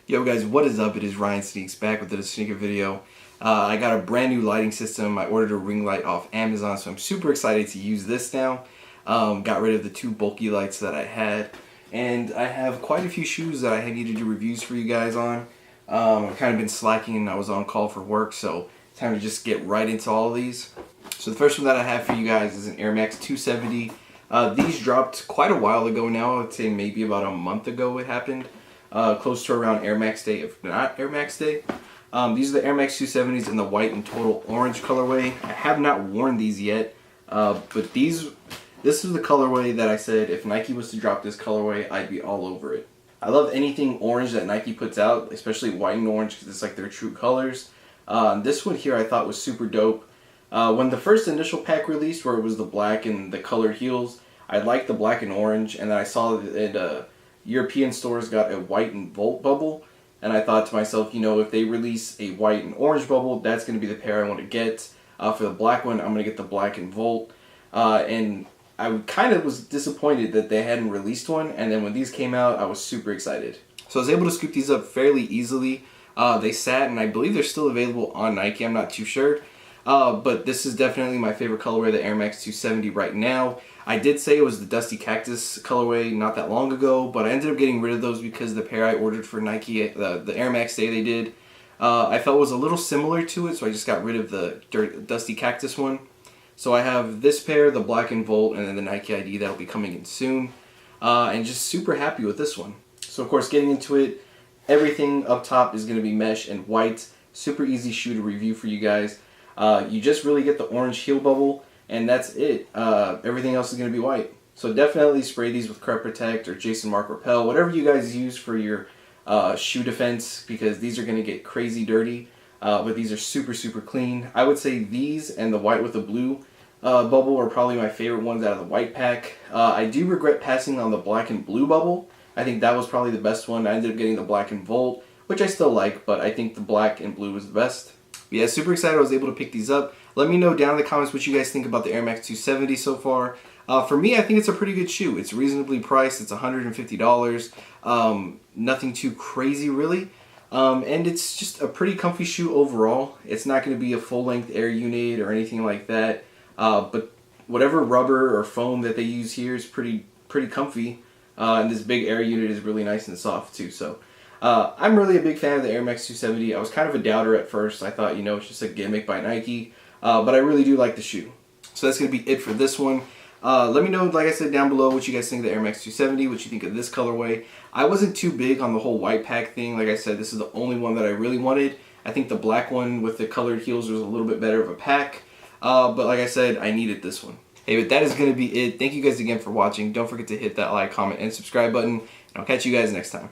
Yo guys, what is up? It is Ryan Sneaks back with a sneaker video. I got a brand new lighting system. I ordered a ring light off Amazon, so I'm super excited to use this now. Got rid of the two bulky lights that I had, and I have quite a few shoes that I need to do reviews for you guys on. I've kind of been slacking and I was on call for work, so time to just get right into all of these. So the first one that I have for you guys is an Air Max 270. These dropped quite a while ago now. I would say maybe about a month ago it happened. Close to around Air Max Day, if not Air Max Day. These are the Air Max 270s in the white and total orange colorway. I have not worn these yet, but this is the colorway that I said if Nike was to drop this colorway, I'd be all over it. I love anything orange that Nike puts out, especially white and orange because it's like their true colors. This one here I thought was super dope. When the first initial pack released, where it was the black and the colored heels, I liked the black and orange, and then I saw that European stores got a white and Volt bubble, and I thought to myself, you know, if they release a white and orange bubble, that's going to be the pair I want to get. For the black one, I'm going to get the black and Volt, and I kind of was disappointed that they hadn't released one, and then when these came out, I was super excited. So I was able to scoop these up fairly easily. They sat, and I believe they're still available on Nike, I'm not too sure. But this is definitely my favorite colorway, the Air Max 270 right now. I did say it was the Dusty Cactus colorway not that long ago, but I ended up getting rid of those because the pair I ordered for Nike, the Air Max Day they did, I felt was a little similar to it, so I just got rid of the Dusty Cactus one. So I have this pair, the Black and Volt, and then the Nike ID that'll be coming in soon, and just super happy with this one. So of course, getting into it, everything up top is going to be mesh and white. Super easy shoe to review for you guys. You just really get the orange heel bubble, and that's it. Everything else is going to be white. So definitely spray these with Crep Protect or Jason Mark Repel, whatever you guys use for your shoe defense, because these are going to get crazy dirty. But these are super, super clean. I would say these and the white with the blue bubble are probably my favorite ones out of the white pack. I do regret passing on the black and blue bubble. I think that was probably the best one. I ended up getting the black and Volt, which I still like, but I think the black and blue was the best. But yeah, super excited I was able to pick these up. Let me know down in the comments what you guys think about the Air Max 270 so far. For me, I think it's a pretty good shoe. It's reasonably priced. It's $150. Nothing too crazy, really. And it's just a pretty comfy shoe overall. It's not going to be a full-length Air unit or anything like that. But whatever rubber or foam that they use here is pretty comfy. And this big Air unit is really nice and soft, too. So I'm really a big fan of the Air Max 270. I was kind of a doubter at first. I thought, you know, it's just a gimmick by Nike. But I really do like the shoe. So that's going to be it for this one. Let me know, like I said, down below what you guys think of the Air Max 270, what you think of this colorway. I wasn't too big on the whole white pack thing. Like I said, this is the only one that I really wanted. I think the black one with the colored heels was a little bit better of a pack. But like I said, I needed this one. Hey, but that is going to be it. Thank you guys again for watching. Don't forget to hit that like, comment, and subscribe button. And I'll catch you guys next time.